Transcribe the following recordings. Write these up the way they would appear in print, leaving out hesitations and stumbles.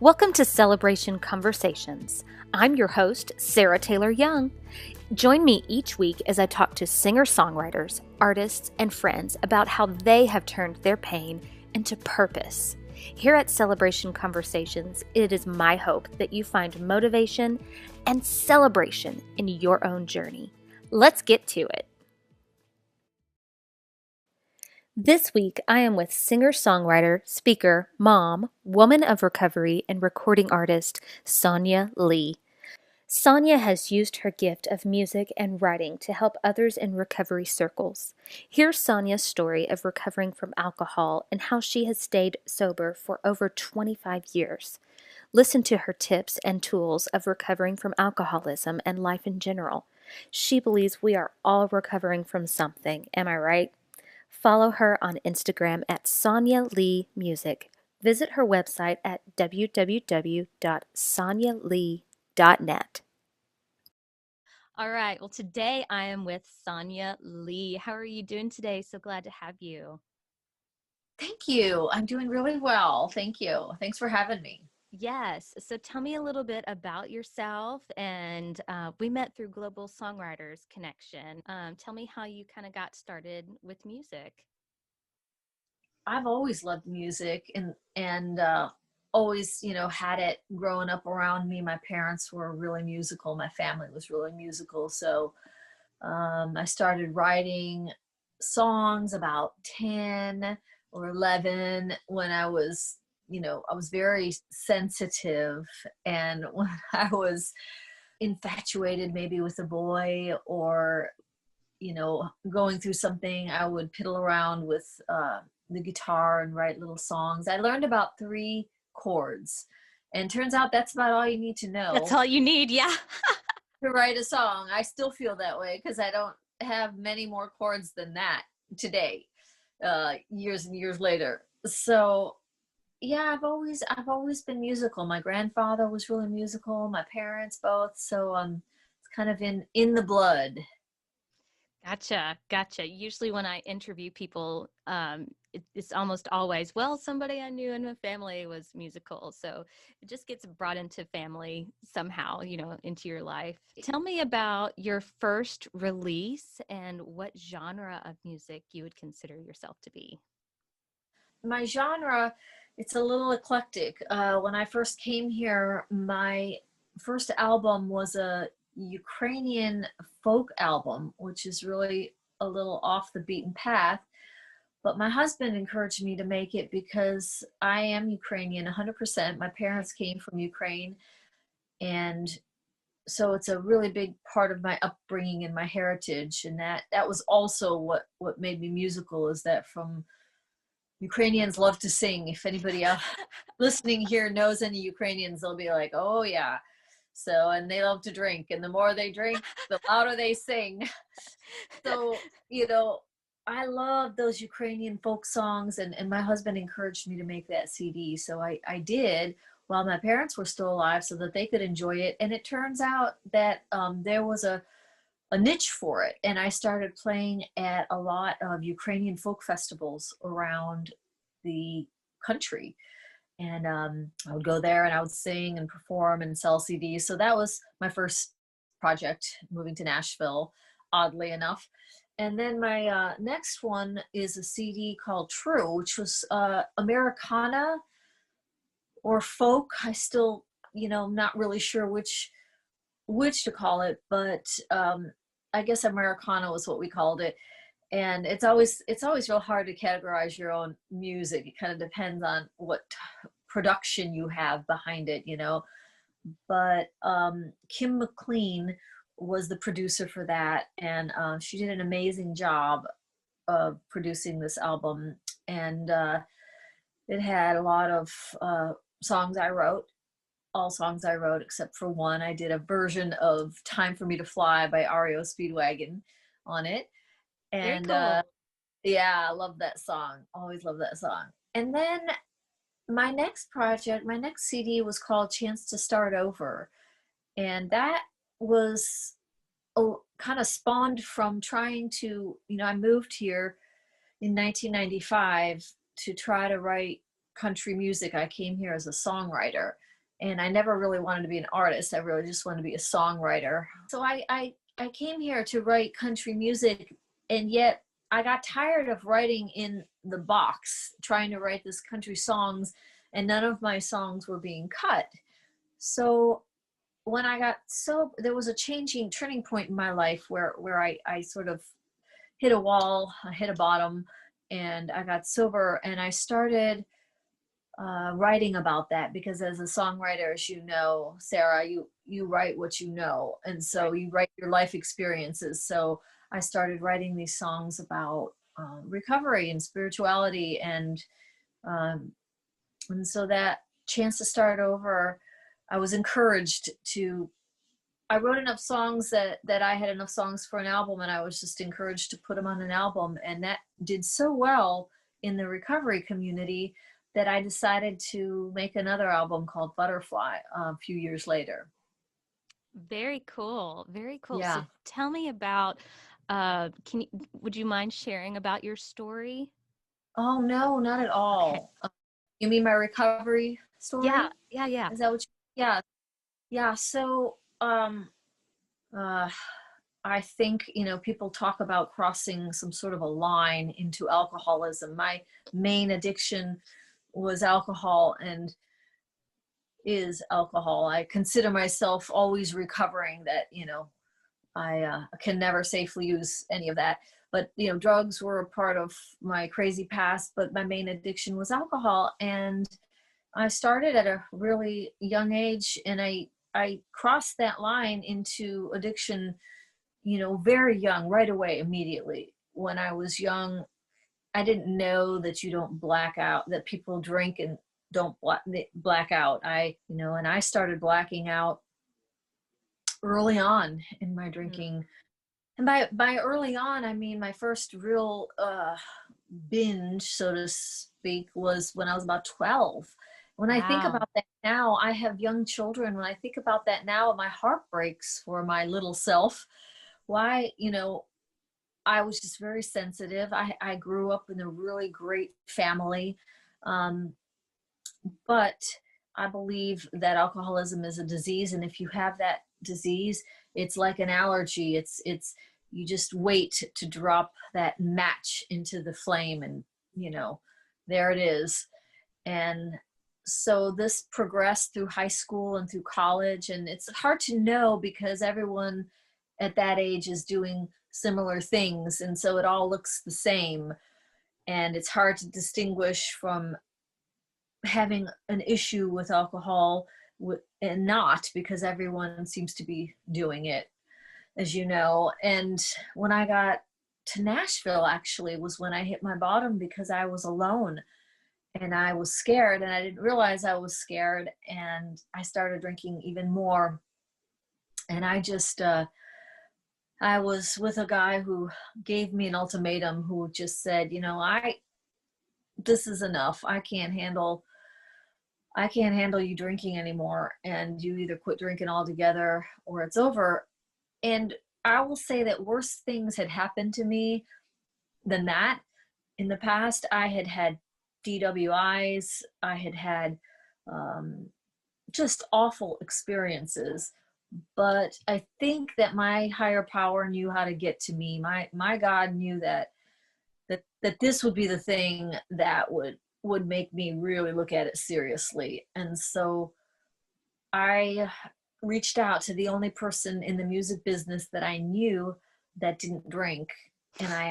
Welcome to Celebration Conversations. I'm your host, Sarah Taylor Young. Join me each week as I talk to singer-songwriters, artists, and friends about how they have turned their pain into purpose. Here at Celebration Conversations, it is my hope that you find motivation and celebration in your own journey. Let's get to it. This week, I am with singer-songwriter, speaker, mom, woman of recovery, and recording artist, Sonia Lee. Sonia has used her gift of music and writing to help others in recovery circles. Here's Sonia's story of recovering from alcohol and how she has stayed sober for over 25 years. Listen to her tips and tools of recovering from alcoholism and life in general. She believes we are all recovering from something, am I right? Follow her on Instagram at Sonia Lee Music. Visit her website at www.sonialee.net. All right. Well, today I am with Sonia Lee. How are you doing today? So glad to have you. Thank you. I'm doing really well. Thank you. Thanks for having me. Yes. So tell me a little bit about yourself. And we met through Global Songwriters Connection. Tell me how you kind of got started with music. I've always loved music and always, had it growing up around me. My parents were really musical. My family was really musical. So I started writing songs about 10 or 11 when I was very sensitive. And when I was infatuated maybe with a boy or going through something, I would piddle around with the guitar and write little songs. I learned about 3 chords, and turns out that's about all you need to That's know all you need. Yeah. to write a song. I still feel that way because I don't have many more chords than that today, years and years later. So yeah, I've always been musical. My grandfather was really musical, my parents both, so it's kind of in the blood. Gotcha. Usually when I interview people, it's almost always, well, somebody I knew in my family was musical. So it just gets brought into family somehow, into your life. Tell me about your first release and what genre of music you would consider yourself to be. My genre, it's a little eclectic. When I first came here, my first album was a Ukrainian folk album, which is really a little off the beaten path. But my husband encouraged me to make it because I am Ukrainian 100%. My parents came from Ukraine. And so it's a really big part of my upbringing and my heritage. And that was also what made me musical, is that from Ukrainians love to sing. If anybody else listening here knows any Ukrainians, they'll be like, oh yeah. So, and they love to drink, and the more they drink, the louder they sing. So, I love those Ukrainian folk songs, and my husband encouraged me to make that CD. So I did while my parents were still alive so that they could enjoy it. And it turns out that there was a niche for it. And I started playing at a lot of Ukrainian folk festivals around the country. And I would go there and I would sing and perform and sell CDs. So that was my first project, moving to Nashville, oddly enough. And then my next one is a CD called True, which was Americana or folk. I still, not really sure which to call it, but I guess Americana was what we called it. And it's always real hard to categorize your own music. It kind of depends on what production you have behind it. But Kim McLean was the producer for that, and she did an amazing job of producing this album. And it had a lot of songs I wrote, all songs I wrote except for one. I did a version of Time for Me to Fly by REO Speedwagon on it. Very And cool. yeah, I love that song. Always love that song. And then my next project, my next CD was called Chance to Start Over. And that was kind of spawned from trying to, I moved here in 1995 to try to write country music. I came here as a songwriter, and I never really wanted to be an artist. I really just wanted to be a songwriter. So I came here to write country music, and yet I got tired of writing in the box, trying to write this country songs, and none of my songs were being cut. So when I got so there was a turning point in my life where I sort of hit a wall, I hit a bottom, and I got sober, and I started writing about that, because as a songwriter, as you know, Sarah, you write what you know, and so you write your life experiences. So I started writing these songs about recovery and spirituality, um, and so that chance to start over, I was encouraged to. I wrote enough songs that I had enough songs for an album, and I was just encouraged to put them on an album, and that did so well in the recovery community that I decided to make another album called Butterfly a few years later. Very cool. Very cool. So Yeah. tell me about, would you mind sharing about your story? Oh no, not at Okay. all. You mean my recovery Yeah, story? yeah, yeah. Is that what yeah. Yeah. So uh I think, people talk about crossing some sort of a line into alcoholism. My main addiction was alcohol, and is alcohol. I consider myself always recovering, that, I can never safely use any of that. But, drugs were a part of my crazy past, but my main addiction was alcohol. And I started at a really young age, and I crossed that line into addiction, very young, right away, immediately. When I was young, I didn't know that you don't black out, that people drink and don't black out. And I started blacking out early on in my Mm. drinking. And by early on, I mean my first real binge, so to speak, was when I was about 12. When I think Wow. about that now, I have young children. When I think about that now, my heart breaks for my little self. Why, I was just very sensitive. I grew up in a really great family. Um, but I believe that alcoholism is a disease. And if you have that disease, it's like an allergy. You just wait to drop that match into the flame, and, there it is. And so this progressed through high school and through college, and it's hard to know because everyone at that age is doing similar things, and so it all looks the same, and it's hard to distinguish from having an issue with alcohol and not, because everyone seems to be doing it, as you know. And when I got to Nashville, actually, was when I hit my bottom, because I was alone and I was scared, and I didn't realize I was scared, and I started drinking even more. And I was with a guy who gave me an ultimatum, who just said, this is enough. I can't handle you drinking anymore, and you either quit drinking altogether or it's over. And I will say that worse things had happened to me than that. In the past, I had had DWIs, I had had um, just awful experiences. But I think that my higher power knew how to get to me. My God knew that this would be the thing that would make me really look at it seriously. And so I reached out to the only person in the music business that I knew that didn't drink, and I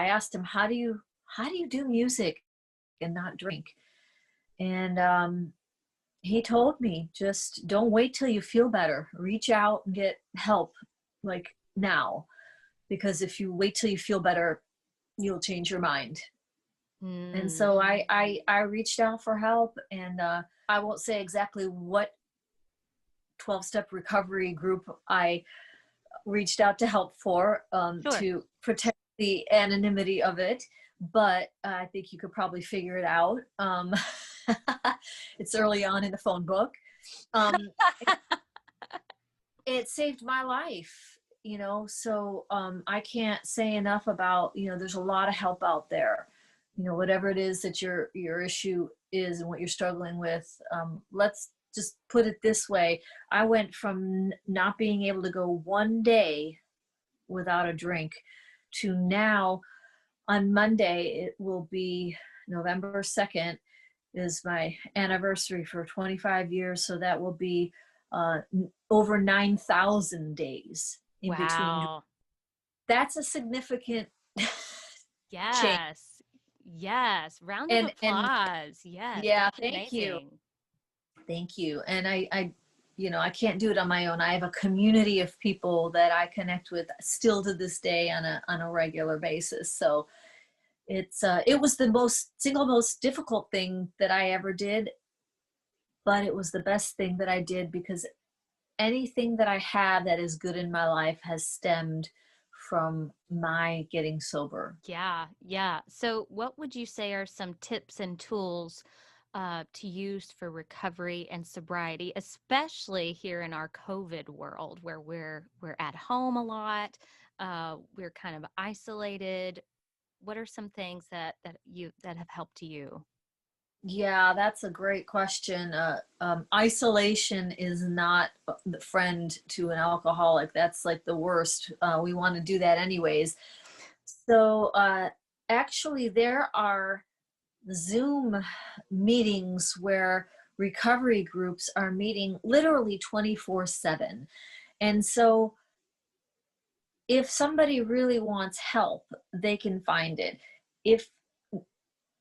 asked him, how do you do music and not drink? And he told me, just don't wait till you feel better. Reach out and get help, like, now, because if you wait till you feel better, you'll change your mind. And Mm. so I reached out for help, and I won't say exactly what 12-step recovery group I reached out to help for, Sure. to protect the anonymity of it, but I think you could probably figure it out. It's early on in the phone book. Um, it saved my life, so I can't say enough about, there's a lot of help out there. whatever it is that your issue is and what you're struggling with. Let's just put it this way. I went from not being able to go one day without a drink to now on Monday, it will be November 2nd is my anniversary for 25 years. So that will be over 9,000 days in between. Wow. That's a significant change. Yes. Yes. Round of And applause. Yes, yeah, that's thank you. amazing. Thank you. And I can't do it on my own. I have a community of people that I connect with still to this day on a regular basis. So it was the single most difficult thing that I ever did, but it was the best thing that I did because anything that I have that is good in my life has stemmed from my getting sober. Yeah, yeah. So, what would you say are some tips and tools to use for recovery and sobriety, especially here in our COVID world where we're at home a lot, we're kind of isolated. What are some things that have helped you? Yeah, that's a great question. Isolation is not the friend to an alcoholic. That's like the worst. We want to do that anyways. So, actually, there are Zoom meetings where recovery groups are meeting literally 24/7. And so, if somebody really wants help, they can find it. If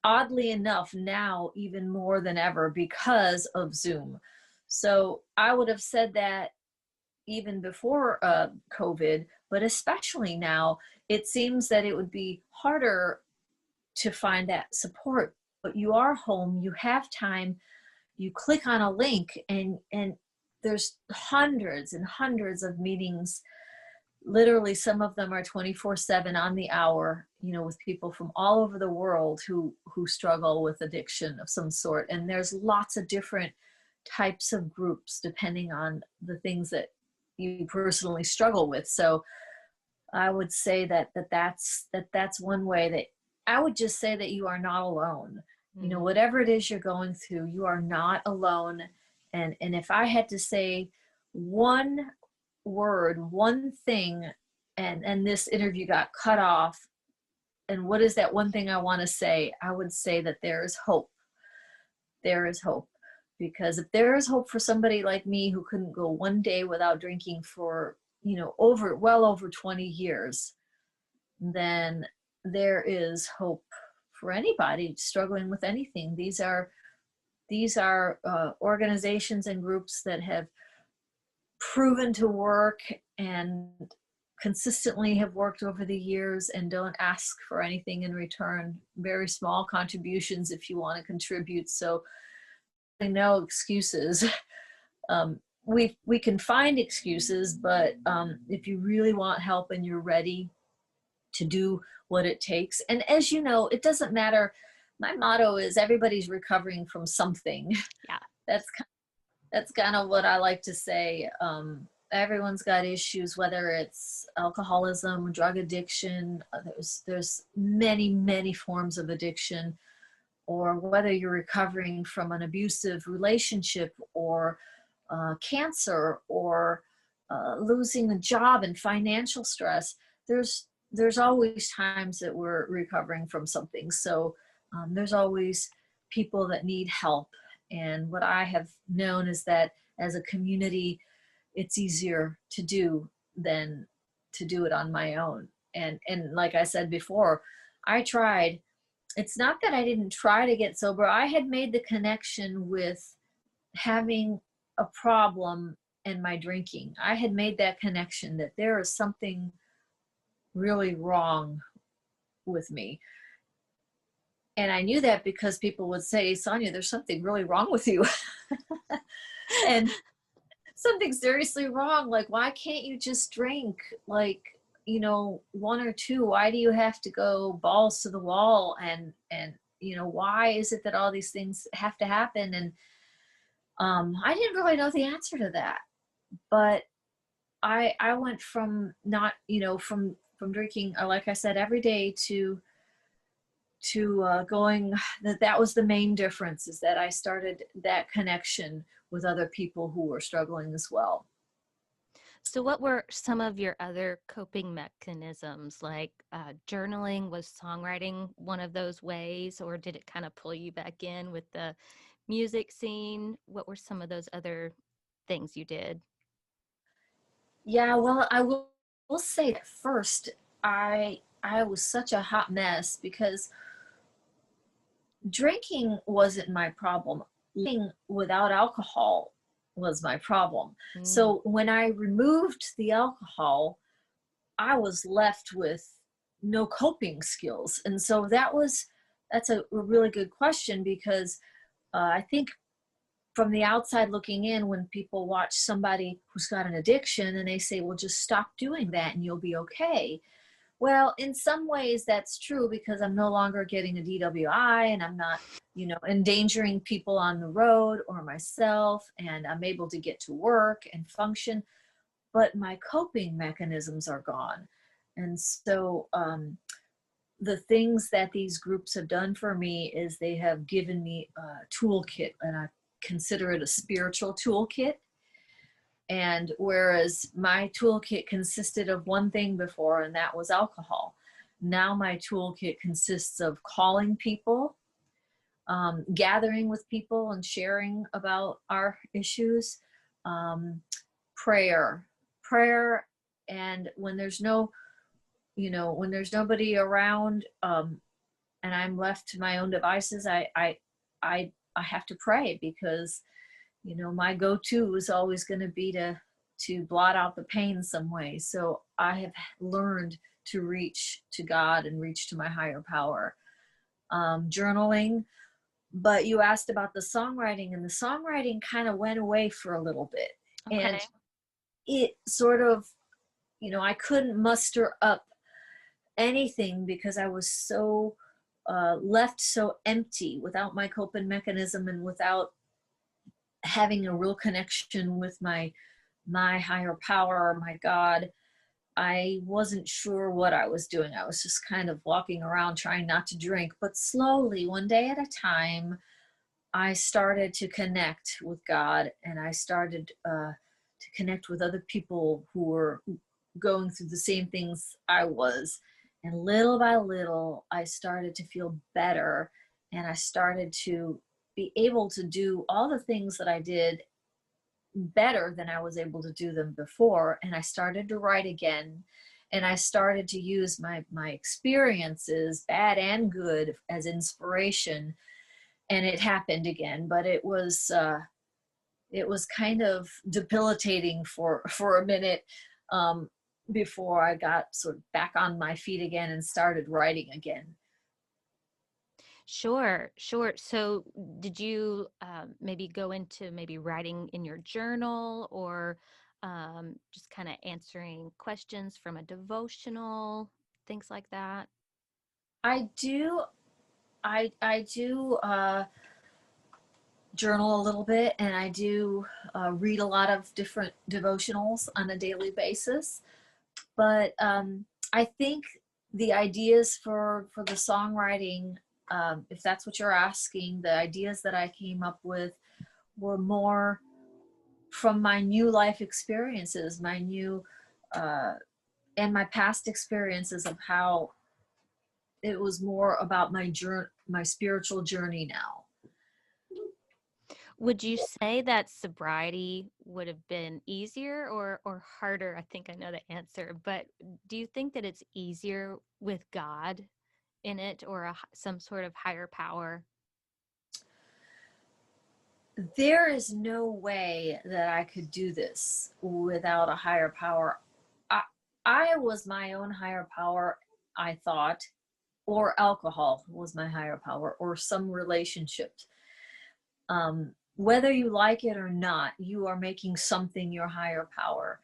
oddly enough, now even more than ever because of Zoom. So I would have said that even before COVID, but especially now, it seems that it would be harder to find that support. But you are home, you have time, you click on a link, and there's hundreds and hundreds of meetings. Literally, some of them are 24/7 on the hour, with people from all over the world who struggle with addiction of some sort. And there's lots of different types of groups depending on the things that you personally struggle with. So I would say that's one way. That I would just say that you are not alone. Mhm. Whatever it is you're going through, you are not alone. And if I had to say one word, one thing, and this interview got cut off, and what is that one thing I want to say? I would say that there is hope. There is hope. Because if there is hope for somebody like me who couldn't go one day without drinking for, well over 20 years, then there is hope for anybody struggling with anything. These are organizations and groups that have proven to work and consistently have worked over the years and don't ask for anything in return. Very small contributions if you want to contribute. So no excuses. We can find excuses, but if you really want help and you're ready to do what it takes, and as you know, it doesn't matter. My motto is everybody's recovering from something. Yeah. that's that's kind of what I like to say. Everyone's got issues, whether it's alcoholism, drug addiction. There's many forms of addiction, or whether you're recovering from an abusive relationship, or cancer, or losing a job and financial stress. There's always times that we're recovering from something. So there's always people that need help. And what I have known is that as a community, it's easier to do than to do it on my own. And like I said before, I tried. It's not that I didn't try to get sober. I had made the connection with having a problem and my drinking. I had made that connection that there is something really wrong with me. And I knew that because people would say, Sonia, there's something really wrong with you. And something seriously wrong. Like, why can't you just drink like, one or two? Why do you have to go balls to the wall? And why is it that all these things have to happen? And I didn't really know the answer to that. But I went from not, from drinking, like I said, every day, to going, that was the main difference, is that I started that connection with other people who were struggling as well. So, what were some of your other coping mechanisms? Like journaling, was songwriting one of those ways, or did it kind of pull you back in with the music scene? What were some of those other things you did? Yeah, well, will say at first I was such a hot mess because drinking wasn't my problem. Living without alcohol was my problem. Mm, So when I removed the alcohol, I was left with no coping skills. And so that's a really good question, because I think from the outside looking in, when people watch somebody who's got an addiction and they say, well, just stop doing that and you'll be okay. Well, in some ways that's true, because I'm no longer getting a DWI, and I'm not, endangering people on the road or myself, and I'm able to get to work and function, but my coping mechanisms are gone. And so the things that these groups have done for me is they have given me a toolkit, and I consider it a spiritual toolkit. And whereas my toolkit consisted of one thing before, and that was alcohol, now my toolkit consists of calling people, gathering with people and sharing about our issues, um, prayer, prayer, and when there's when there's nobody around, and I'm left to my own devices, I have to pray, because my go-to is always going to be to blot out the pain some way. So I have learned to reach to God and reach to my higher power. Journaling, but you asked about the songwriting, and the songwriting kind of went away for a little bit. okay. And it sort of, I couldn't muster up anything, because I was so left so empty without my coping mechanism, and without having a real connection with my higher power, my God. I wasn't sure what I was doing. I was just kind of walking around trying not to drink. But slowly, one day at a time, I started to connect with God, and I started to connect with other people who were going through the same things I was. And little by little, I started to feel better, and I started to be able to do all the things that I did better than I was able to do them before. And I started to write again, and I started to use my experiences, bad and good, as inspiration. And it happened again, but it was kind of debilitating for a minute, um, before I got sort of back on my feet again and started writing again. Sure, sure. So, did you maybe go into maybe writing in your journal, or just kind of answering questions from a devotional, things like that? I do I do journal a little bit, and I do read a lot of different devotionals on a daily basis. But I think the ideas for the songwriting, if that's what you're asking, the ideas that I came up with were more from my new life experiences, my new uh, and my past experiences, of how it was more about my spiritual journey now. Would you say that sobriety would have been easier or harder? I think I know the answer, but do you think that it's easier with God in it, or some sort of higher power? There is no way that I could do this without a higher power. I, I was my own higher power, I thought, or alcohol was my higher power, or some relationships. Whether you like it or not, you are making something your higher power.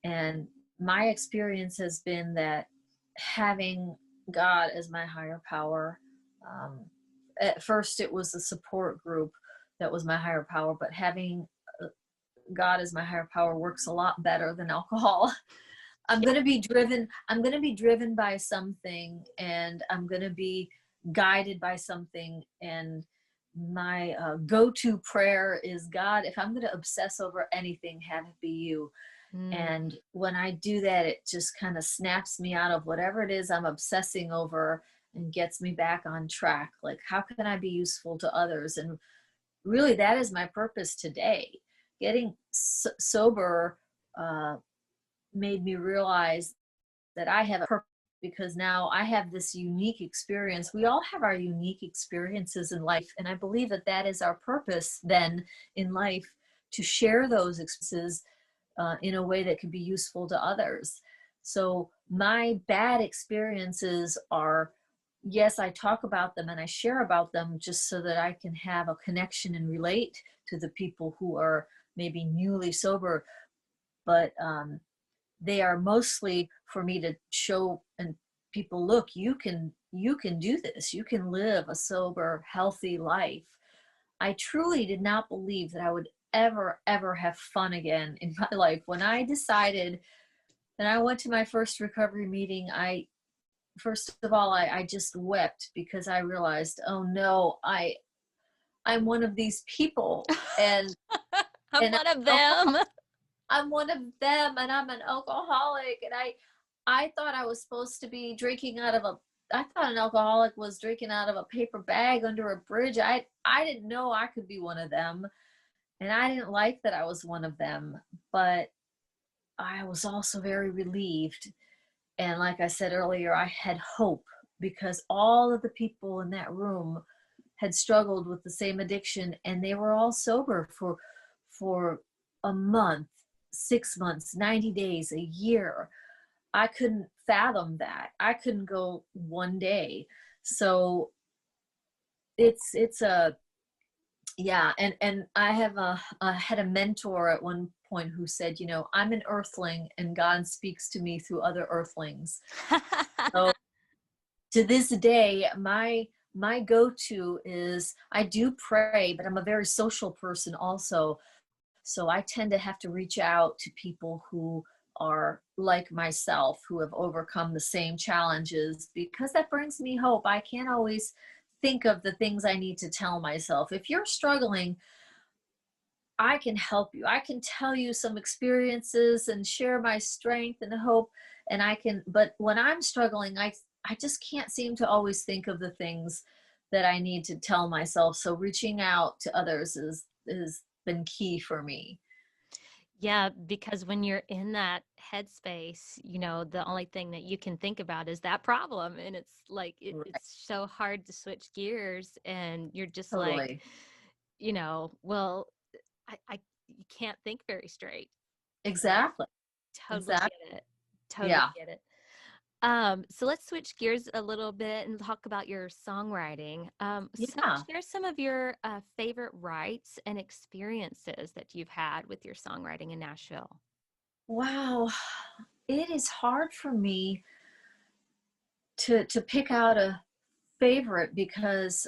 And my experience has been that having God as my higher power, um, at first it was a support group that was my higher power, but having God as my higher power works a lot better than alcohol. I'm going to be driven by something, and I'm going to be guided by something. And my go-to prayer is, God, if I'm going to obsess over anything, have it be you. Mm. And when I do that, it just kind of snaps me out of whatever it is I'm obsessing over and gets me back on track. Like, how can I be useful to others? And really, that is my purpose today. Getting sober made me realize that I have a purpose, because now I have this unique experience. We all have our unique experiences in life. And I believe that that is our purpose then in life, to share those experiences in a way that could be useful to others. So my bad experiences are, yes, I talk about them and I share about them just so that I can have a connection and relate to the people who are maybe newly sober. But they are mostly for me to show and people, look, you can do this. You can live a sober, healthy life. I truly did not believe that I would ever have fun again in my life. When I decided that I went to my first recovery meeting, first of all, I just wept, because I realized, oh no, I'm one of these people, and I'm and one of them. I'm one of them, and I'm an alcoholic. And I thought I was supposed to be drinking out of I thought an alcoholic was drinking out of a paper bag under a bridge. I didn't know I could be one of them. And I didn't like that I was one of them, but I was also very relieved. And like I said earlier, I had hope, because all of the people in that room had struggled with the same addiction, and they were all sober for a month, 6 months, 90 days, a year. I couldn't fathom that. I couldn't go one day. So it's a, yeah. And I have I had a mentor at one point who said, I'm an earthling and God speaks to me through other earthlings. So to this day, my go-to is, I do pray, but I'm a very social person also. So I tend to have to reach out to people who are like myself, who have overcome the same challenges, because that brings me hope. I can't always think of the things I need to tell myself. If you're struggling, I can help you. I can tell you some experiences and share my strength and hope. But when I'm struggling, I just can't seem to always think of the things that I need to tell myself. So reaching out to others has been key for me. Yeah, because when you're in that headspace, the only thing that you can think about is that problem. And it's like, Right. it's so hard to switch gears. And you're just like, Totally. well, you can't think very straight. So Exactly. totally Exactly. get it. Totally Yeah. get it. So let's switch gears a little bit and talk about your songwriting. Yeah. Share some of your favorite writes and experiences that you've had with your songwriting in Nashville. Wow. It is hard for me to pick out a favorite, because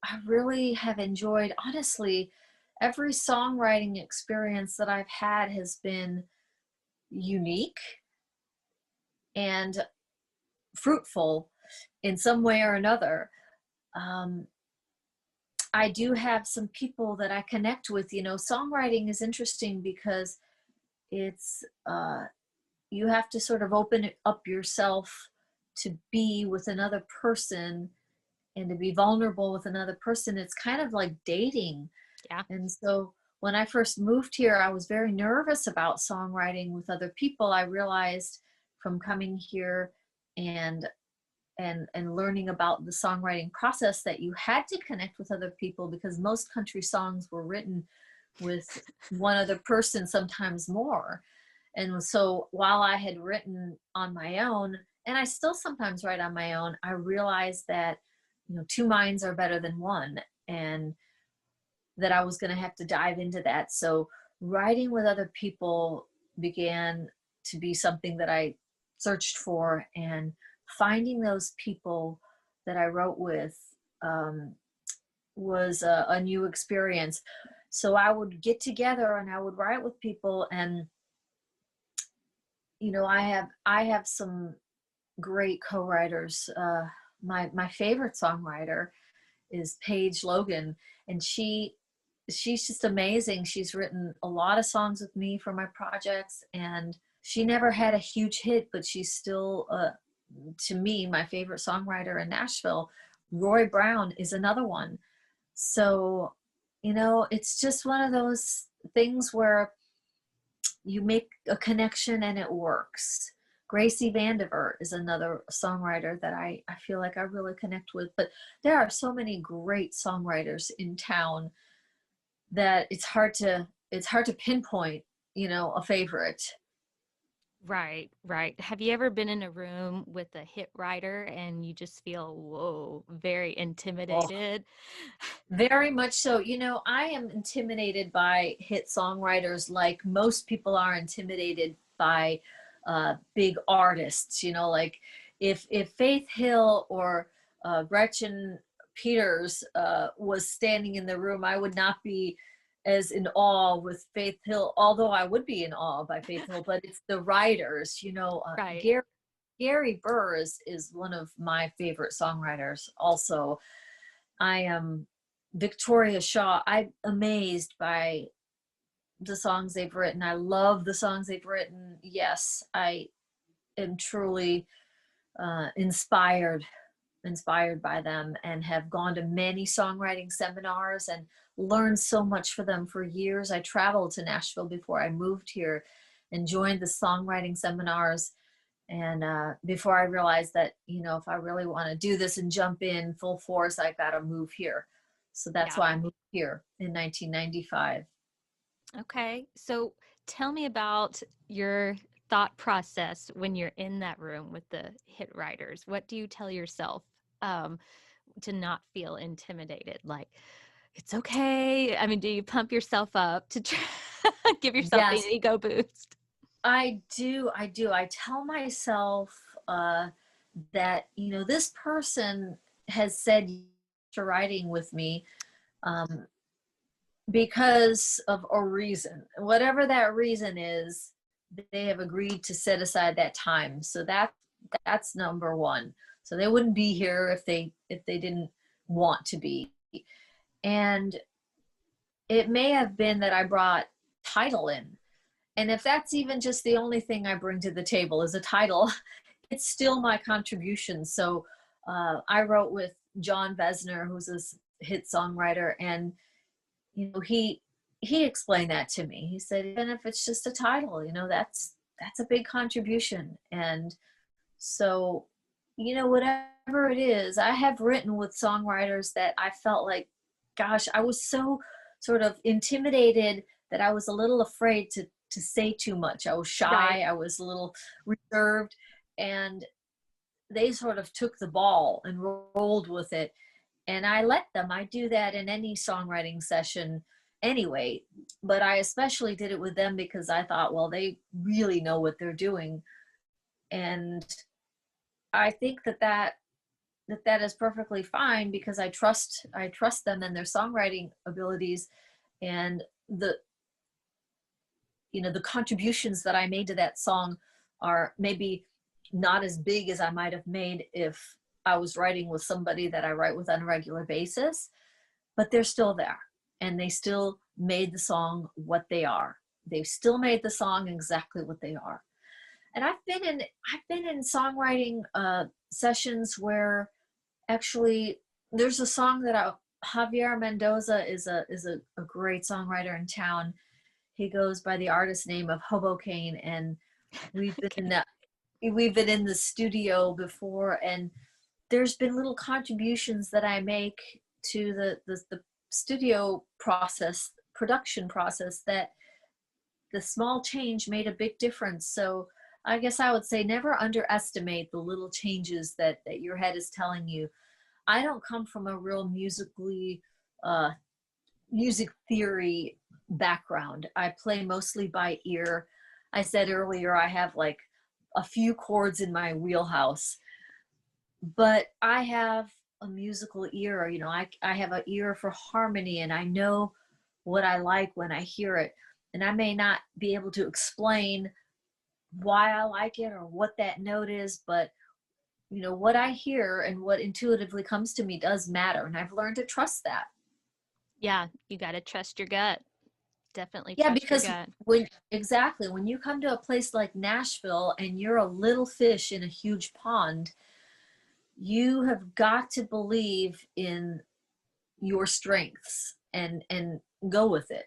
I really have enjoyed, honestly, every songwriting experience that I've had has been unique and fruitful in some way or another. Um, I do have some people that I connect with. Songwriting is interesting because it's, you have to sort of open it up yourself to be with another person and to be vulnerable with another person. It's kind of like dating. Yeah. And so when I first moved here, I was very nervous about songwriting with other people. I realized from coming here and and learning about the songwriting process that you had to connect with other people, because most country songs were written with one other person, sometimes more. And so while I had written on my own, and I still sometimes write on my own, I realized that two minds are better than one, and that I was going to have to dive into that. So writing with other people began to be something that I searched for, and finding those people that I wrote with um, was a new experience. So I would get together and I would write with people, and I have some great co-writers. my favorite songwriter is Paige Logan, and she's just amazing. She's written a lot of songs with me for my projects, and she never had a huge hit, but she's still, to me, my favorite songwriter in Nashville. Roy Brown is another one. So, it's just one of those things where you make a connection and it works. Gracie Vandiver is another songwriter that I feel like I really connect with. But there are so many great songwriters in town that it's hard to pinpoint, a favorite. Right, right. Have you ever been in a room with a hit writer and you just feel, whoa, very Oh, intimidated? very much so. I am intimidated by hit songwriters like most people are intimidated by big artists. Like if Faith Hill or Gretchen Peters was standing in the room, I would not be as in awe with Faith Hill, although I would be in awe by Faith Hill, but it's the writers. Right. Gary Burr is one of my favorite songwriters also. I am Victoria Shaw. I'm amazed by the songs they've written. I love the songs they've written. Yes, I am truly inspired by them, and have gone to many songwriting seminars and learned so much for them for years. I traveled to Nashville before I moved here and joined the songwriting seminars. And before I realized that, if I really want to do this and jump in full force, I got to move here. So that's Yeah. why I moved here in 1995. Okay. So tell me about your thought process when you're in that room with the hit writers. What do you tell yourself um, to not feel intimidated? Like, it's okay. I mean, do you pump yourself up to try give yourself an Yes, ego boost? I do. I do. I tell myself that, this person has said to writing with me um, because of a reason. Whatever that reason is, they have agreed to set aside that time. So that's number one. So they wouldn't be here if they didn't want to be. And it may have been that I brought title in. And if that's even just the only thing I bring to the table is a title, it's still my contribution. So I wrote with John Vesner, who's a hit songwriter, and he explained that to me. He said, even if it's just a title, that's a big contribution. And so, whatever it is, I have written with songwriters that I felt like, gosh, I was so sort of intimidated that I was a little afraid to say too much. I was Right. shy, I was a little reserved, and they sort of took the ball and rolled with it. And I let them. I do that in any songwriting session anyway, but I especially did it with them because I thought, well, they really know what they're doing. And I think that is perfectly fine because I trust them and their songwriting abilities, and the contributions that I made to that song are maybe not as big as I might have made if I was writing with somebody that I write with on a regular basis, but they're still there, and they still made the song what they are. They've still made the song exactly what they are. And I've been in songwriting sessions where actually there's a song that Javier Mendoza is a great songwriter in town. He goes by the artist name of Hoboken, and we've been in Okay. that we've been in the studio before, and there's been little contributions that I make to the studio process, production process, that the small change made a big difference. So I guess I would say never underestimate the little changes that your head is telling you. I don't come from a real uh, music theory background. I play mostly by ear. I said earlier I have like a few chords in my wheelhouse, but I have a musical ear. I have an ear for harmony, and I know what I like when I hear it. And I may not be able to explain why I like it or what that note is, but what I hear and what intuitively comes to me does matter. And I've learned to trust that. Yeah, you got to trust your gut. Definitely Yeah, trust your because gut. when you come to a place like Nashville and you're a little fish in a huge pond, you have got to believe in your strengths and go with it.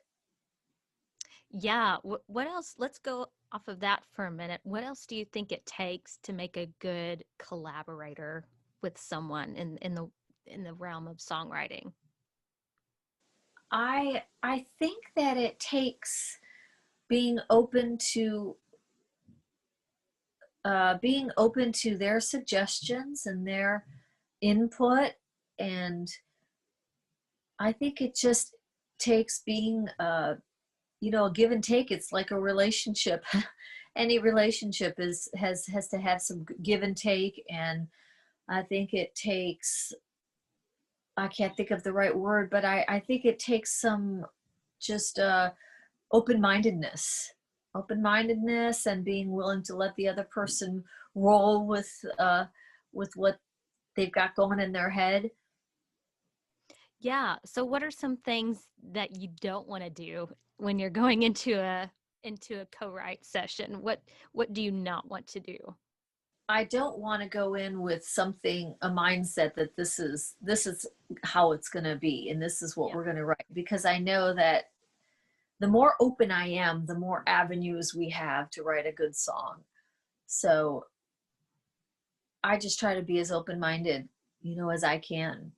Yeah. What else? Let's go off of that for a minute. What else do you think it takes to make a good collaborator with someone in the realm of songwriting? I think that it takes being open to their suggestions and their input. And I think it just takes being a give and take. It's like a relationship. Any relationship has to have some give and take. And I think it takes, I can't think of the right word, but I think it takes some just open-mindedness open-mindedness and being willing to let the other person roll with what they've got going in their head. Yeah. So what are some things that you don't want to do when you're going into a co-write session? What do you not want to do? I don't want to go in with a mindset that this is how it's going to be and this is what Yeah. we're going to write, because I know that the more open I am, the more avenues we have to write a good song. So I just try to be as open-minded, as I can.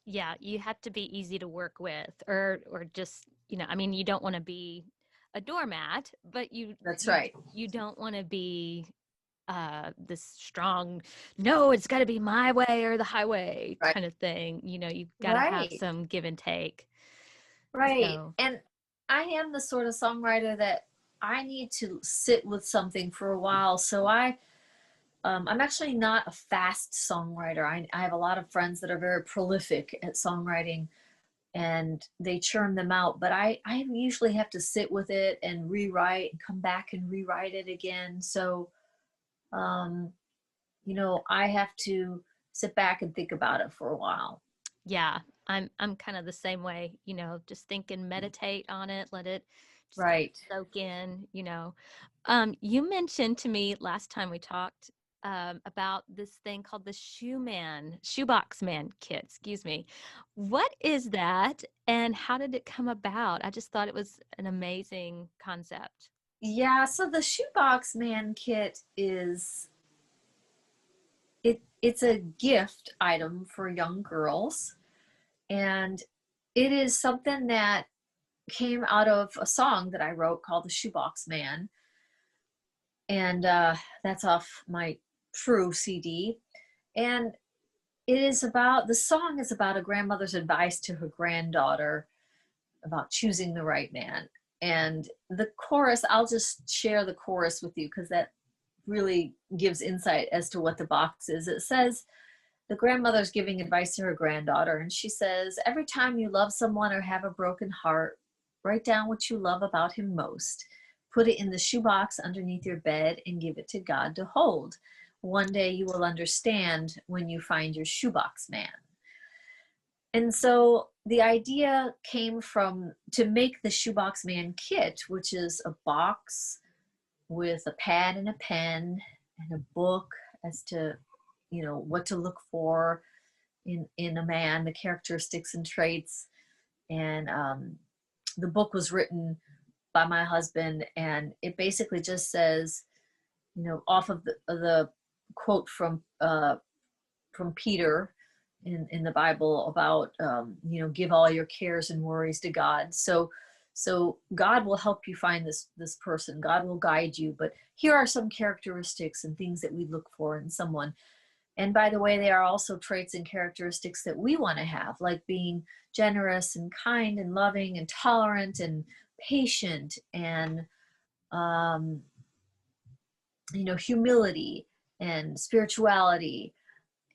Yeah, you have to be easy to work with or just, I mean, you don't want to be a doormat, but That's you right. you don't want to be this strong, no, it's got to be my way or the highway Right. kind of thing. You've got to have Right. some give and take. Right. So, And I am the sort of songwriter that I need to sit with something for a while. So I'm actually not a fast songwriter. I have a lot of friends that are very prolific at songwriting and they churn them out, but I usually have to sit with it and rewrite and come back and rewrite it again. So, um, I have to sit back and think about it for a while. yeah, I'm kind of the same way, just think and meditate on it, just let it Right. soak in. You mentioned to me last time we talked about this thing called the Shoebox Man Kit, excuse me. What is that and how did it come about? I just thought it was an amazing concept. Yeah, so the Shoebox Man Kit it's a gift item for young girls, and it is something that came out of a song that I wrote called The Shoebox Man, and that's off my True CD. And the song is about a grandmother's advice to her granddaughter about choosing the right man. And the chorus, I'll just share the chorus with you because that really gives insight as to what the box is. It says, the grandmother's giving advice to her granddaughter, and she says, every time you love someone or have a broken heart, write down what you love about him most. Put it in the shoebox underneath your bed and give it to God to hold. One day you will understand when you find your shoebox man. And so the idea came from to make the Shoebox Man Kit, which is a box with a pad and a pen and a book as to what to look for in a man, the characteristics and traits. And the book was written by my husband, and it basically just says, off of the quote from Peter in the Bible about give all your cares and worries to God. So God will help you find this person. God will guide you. But here are some characteristics and things that we look for in someone. And by the way, there are also traits and characteristics that we want to have, like being generous and kind and loving and tolerant and patient and um, humility and spirituality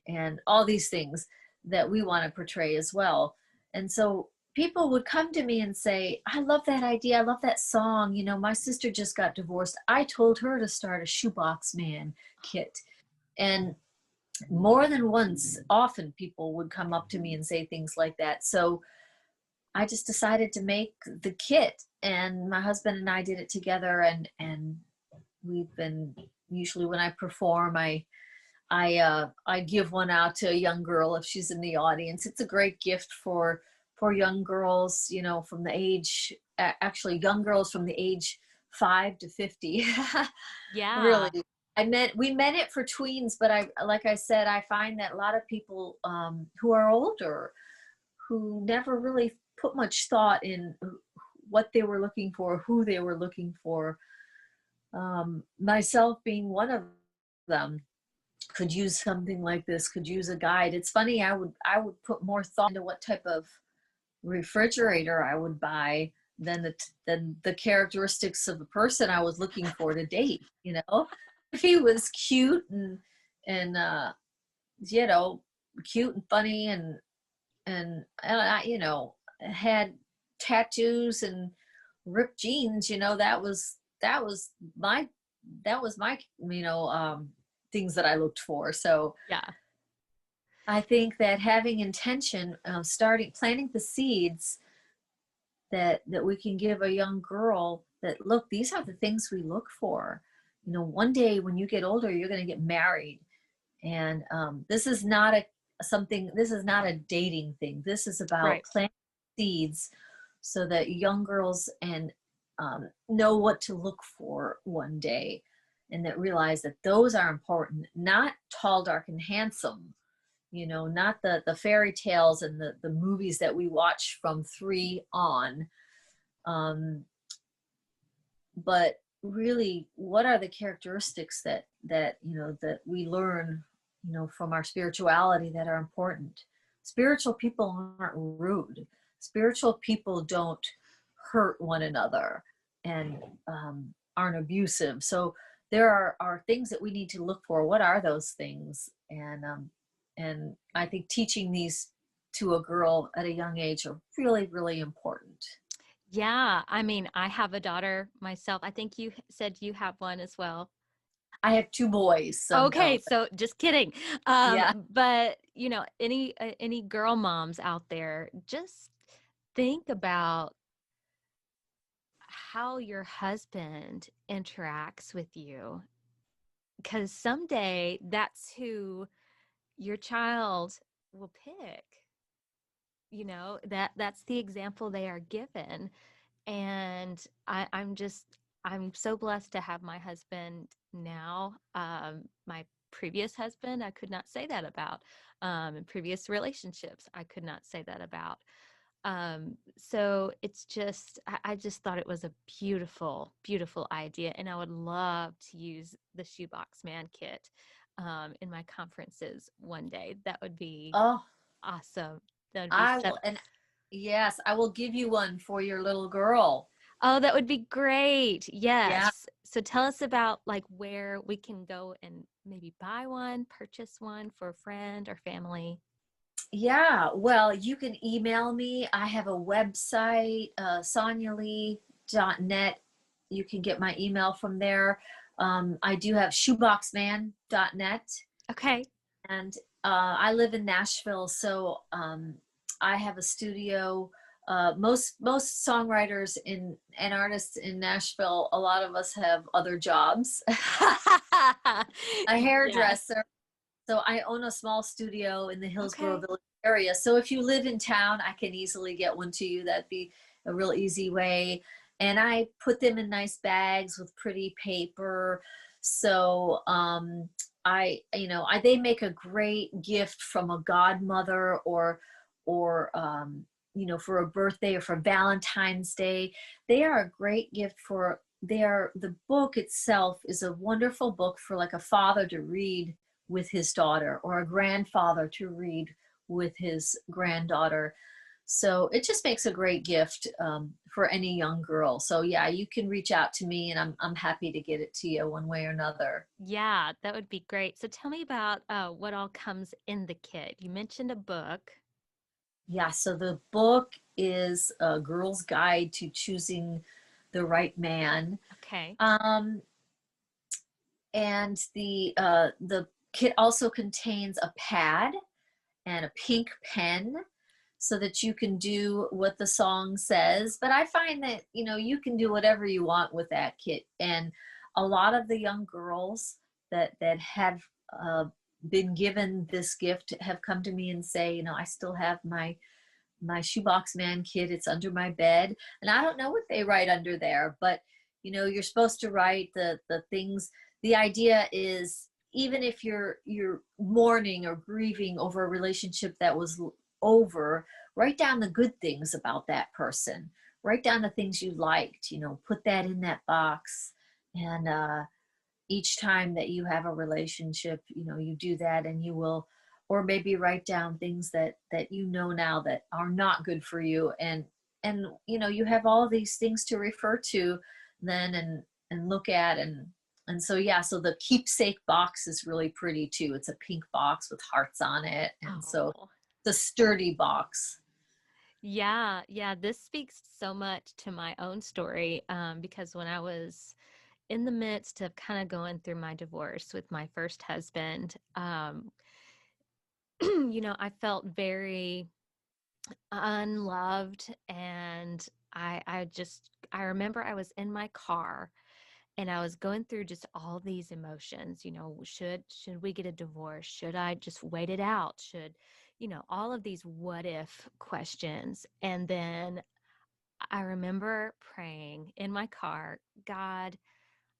and all these things that we want to portray as well. And so people would come to me and say, I love that idea. I love that song. My sister just got divorced. I told her to start a Shoebox Man Kit. And more than once, often people would come up to me and say things like that. So I just decided to make the kit, and my husband and I did it together, and we've been, usually when I perform, I give one out to a young girl if she's in the audience. It's a great gift for young girls, you know, from the age, actually young girls from the age 5 to 50. Really. Yeah. We meant it for tweens, but like I said, I find that a lot of people who are older, who never really put much thought in what they were looking for, who they were looking for, myself being one of them, could use something like this, could use a guide. It's funny, I would put more thought into what type of refrigerator I would buy than the characteristics of the person I was looking for to date, you know. If he was cute and you know, cute and funny and you know, had tattoos and ripped jeans, you know, my my, you know, things that I looked for. So Yeah. I think that having intention, starting planting the seeds that we can give a young girl, that look, these are the things we look for. You know, one day when you get older, you're going to get married, and this is not a something. This is not a dating thing. This is about Right. planting seeds so that young girls and know what to look for one day, and that realize that those are important. Not tall, dark, and handsome, you know, not the fairy tales and the movies that we watch from 3 on, um, but really, what are the characteristics that you know, that we learn, you know, from our spirituality, that are important. Spiritual people aren't rude. Spiritual people don't hurt one another, and aren't abusive. So there are things that we need to look for. What are those things? And I think teaching these to a girl at a young age are really, really important. Yeah. I mean, I have a daughter myself. I think you said you have one as well. I have 2 boys, so Okay, no. so just kidding. Yeah. But you know, any girl moms out there, just think about how your husband interacts with you, because someday that's who your child will pick. You know, that's the example they are given. And I'm so blessed to have my husband now. My previous husband, I could not say that about. In previous relationships, I could not say that about. So it's just, I just thought it was a beautiful, beautiful idea. And I would love to use the Shoebox Man Kit in my conferences one day. That would be Oh, awesome. That would be I so. will, and yes, I will give you one for your little girl. Oh, that would be great. Yeah. Yes. So tell us about like where we can go and maybe buy one, purchase one for a friend or family. Yeah. Well, you can email me. I have a website, sonialee.net. You can get my email from there. I do have shoeboxman.net. Okay. And I live in Nashville, so I have a studio. Most songwriters in and artists in Nashville, a lot of us have other jobs. A Yes. hairdresser. So I own a small studio in the Hillsborough Okay. Village area. So if you live in town, I can easily get one to you. That'd be a real easy way. And I put them in nice bags with pretty paper. So you know, they make a great gift from a godmother, or you know, for a birthday or for Valentine's Day. They are a great gift for. The book itself is a wonderful book for like a father to read with his daughter, or a grandfather to read with his granddaughter. So it just makes a great gift for any young girl. So yeah, you can reach out to me, and I'm happy to get it to you one way or another. Yeah, that would be great. So tell me about what all comes in the kit. You mentioned a book. Yeah, so the book is a girl's guide to choosing the right man. Okay. Um, and the kit also contains a pad and a pink pen so that you can do what the song says. But I find that, you can do whatever you want with that kit. And a lot of the young girls that have been given this gift have come to me and say, I still have my Shoebox Man Kit. It's under my bed. And I don't know what they write under there, but you're supposed to write the things. The idea is, even if you're mourning or grieving over a relationship that was over, write down the good things about that person. Write down the things you liked, put that in that box. And each time that you have a relationship, you do that, and you will, or maybe write down things that now that are not good for you. And you have all these things to refer to then, and look at. And so, yeah, so the keepsake box is really pretty too. It's a pink box with hearts on it. And so Oh. the sturdy box. Yeah, yeah, this speaks so much to my own story, because when I was in the midst of kind of going through my divorce with my first husband, I felt very unloved, and I remember I was in my car and I was going through just all these emotions. Should we get a divorce? Should I just wait it out? Should, all of these what if questions. And then I remember praying in my car, God,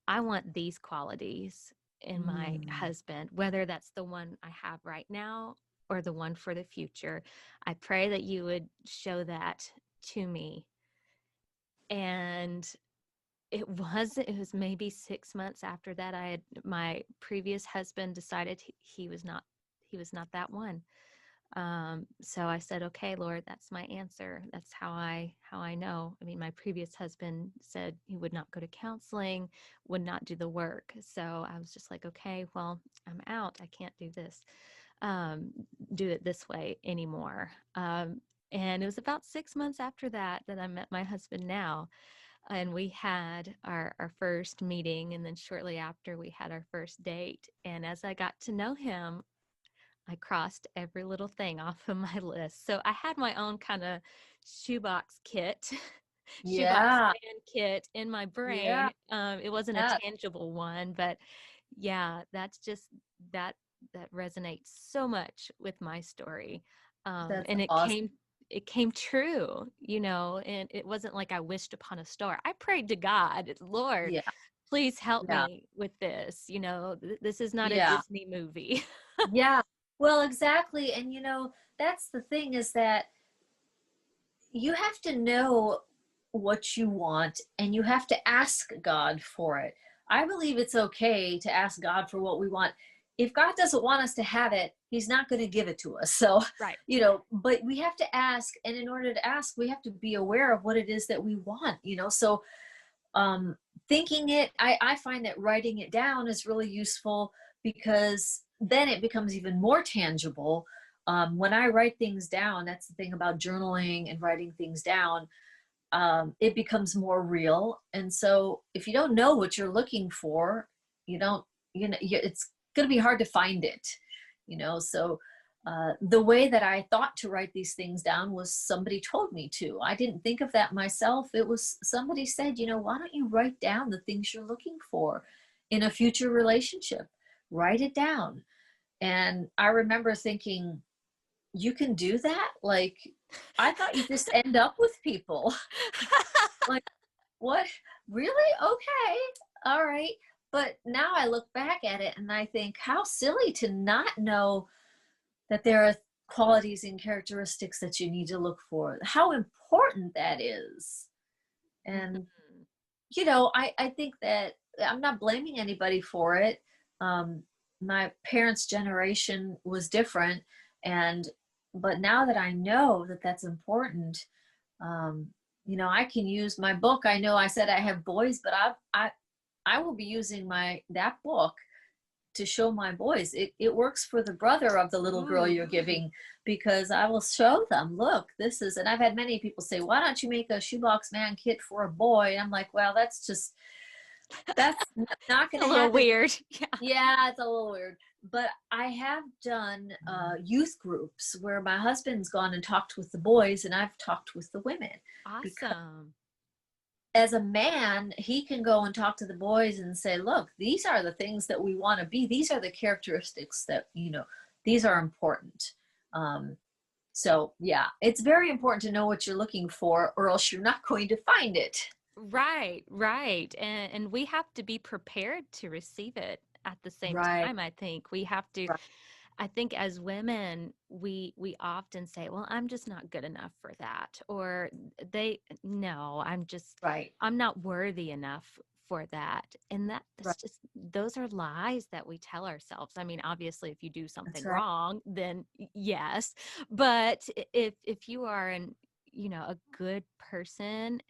I want these qualities in my Mm. husband, whether that's the one I have right now or the one for the future. I pray that you would show that to me. And it was maybe 6 months after that, my previous husband decided he was not that one. So I said, okay, Lord, that's my answer. That's how I know. I mean, my previous husband said he would not go to counseling, would not do the work. So I was just like, okay, well, I'm out. I can't um, do it this way anymore. And it was about 6 months after that I met my husband now. And we had our first meeting. And then shortly after, we had our first date. And as I got to know him, I crossed every little thing off of my list. So I had my own kind of shoebox kit, shoebox Yeah. man kit in my Yeah. brain. It wasn't a Yeah. tangible one, but yeah, that's just that that resonates so much with my story. That's And it awesome. came true, and it wasn't like I wished upon a star. I prayed to God, Lord, Yeah. please help Yeah. me with this. This is not a Yeah. Disney movie. Yeah. Well, exactly. And that's the thing, is that you have to know what you want, and you have to ask God for it. I believe it's okay to ask God for what we want. If God doesn't want us to have it, he's not going to give it to us. So, Right. but we have to ask. And in order to ask, we have to be aware of what it is that we want. So, um, thinking it, I find that writing it down is really useful, because then it becomes even more tangible. When I write things down, that's the thing about journaling and writing things down, it becomes more real. And so if you don't know what you're looking for, you don't, it's going to be hard to find it. So the way that I thought to write these things down was somebody told me to. I didn't think of that myself. It was somebody said, why don't you write down the things you're looking for in a future relationship? Write it down. And I remember thinking, you can do that? Like, I thought you just end up with people. Like, what? Really? Okay. All right. But now I look back at it and I think, how silly to not know that there are qualities and characteristics that you need to look for. How important that is. And, Mhm. I think that I'm not blaming anybody for it. Um, my parents' generation was different. But now that I know that that's important, um, I can use my book. I know I said I have boys, but I will be using that book to show my boys. It works for the brother of the little girl Ooh. you're giving, because I will show them, look, this is, and I've had many people say, why don't you make a Shoebox Man Kit for a boy? And I'm like, well, that's not going A to little happen. weird. Yeah. Yeah, it's a little weird. but I have done youth groups where my husband's gone and talked with the boys, and I've talked with the women. Because Awesome. as a man, he can go and talk to the boys and say, look, these are the things that we want to be. These are the characteristics that, these are important. So, yeah, it's very important to know what you're looking for, or else you're not going to find it. Right, right. And we have to be prepared to receive it at the same Right, time, I think. We have to, right, I think as women, we often say, well, I'm just not good enough for that. Or no, right, I'm not worthy enough for that. And right. that's just, those are lies that we tell ourselves. I mean, obviously, if you do That's something right. wrong, then yes. But if you are a good person,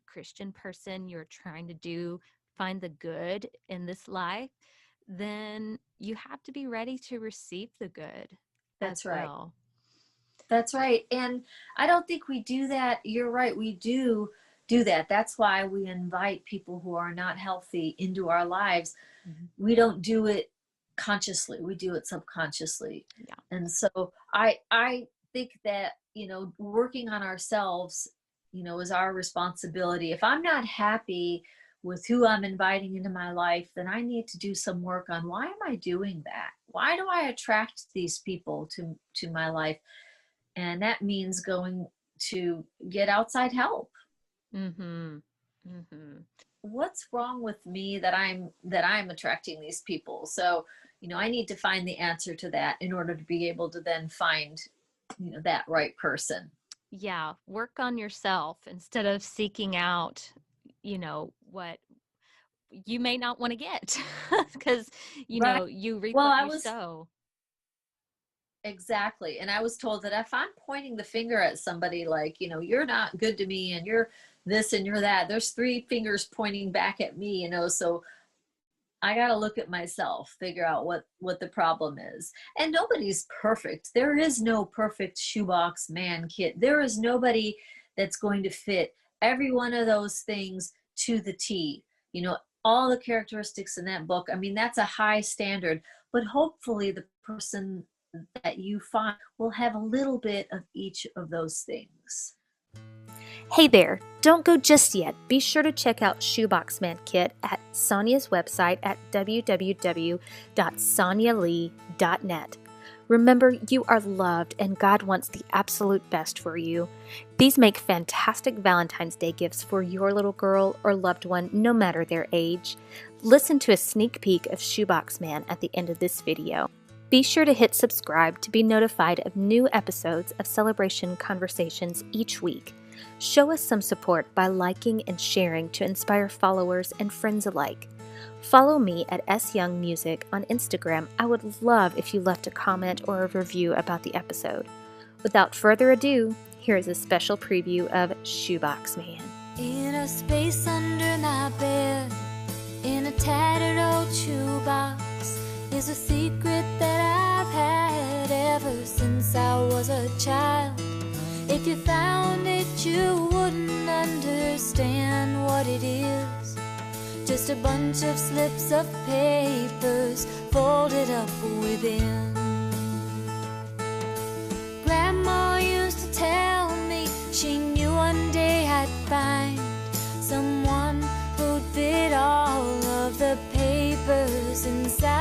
Christian person, you're trying to find the good in this life, then you have to be ready to receive the good as That's right. well. That's right. And I don't think we do that. You're right. We do that. That's why we invite people who are not healthy into our lives. Mhm. We don't do it consciously. We do it subconsciously. Yeah. And so I think that, working on ourselves, is our responsibility. If I'm not happy with who I'm inviting into my life, then I need to do some work on why am I doing that? Why do I attract these people to my life? And that means going to get outside help. Mhm. Mhm. What's wrong with me that I'm attracting these people? So, I need to find the answer to that in order to be able to then find, that right person. Yeah, work on yourself instead of seeking out, what you may not want to get because, Right. you reap Well, what I you was sow. exactly. And I was told that if I'm pointing the finger at somebody like, you're not good to me and you're this and you're that, there's three fingers pointing back at me, so I got to look at myself, figure out what the problem is. And nobody's perfect. There is no perfect shoebox man kit. There is nobody that's going to fit every one of those things to the T. All the characteristics in that book. I mean, that's a high standard, but hopefully the person that you find will have a little bit of each of those things. Hey there, don't go just yet. Be sure to check out Shoebox Man Kit at Sonia's website at www.sonialee.net. Remember, you are loved and God wants the absolute best for you. These make fantastic Valentine's Day gifts for your little girl or loved one, no matter their age. Listen to a sneak peek of Shoebox Man at the end of this video. Be sure to hit subscribe to be notified of new episodes of Celebration Conversations each week. Show us some support by liking and sharing to inspire followers and friends alike. Follow me at syoungmusic on Instagram. I would love if you left a comment or a review about the episode. Without further ado, here is a special preview of Shoebox Man. In a space under my bed, in a tattered old shoebox, is a secret that I've had ever since I was a child. If you found it, you wouldn't understand what it is. Just a bunch of slips of papers folded up within. Grandma used to tell me she knew one day I'd find someone who'd fit all of the papers inside.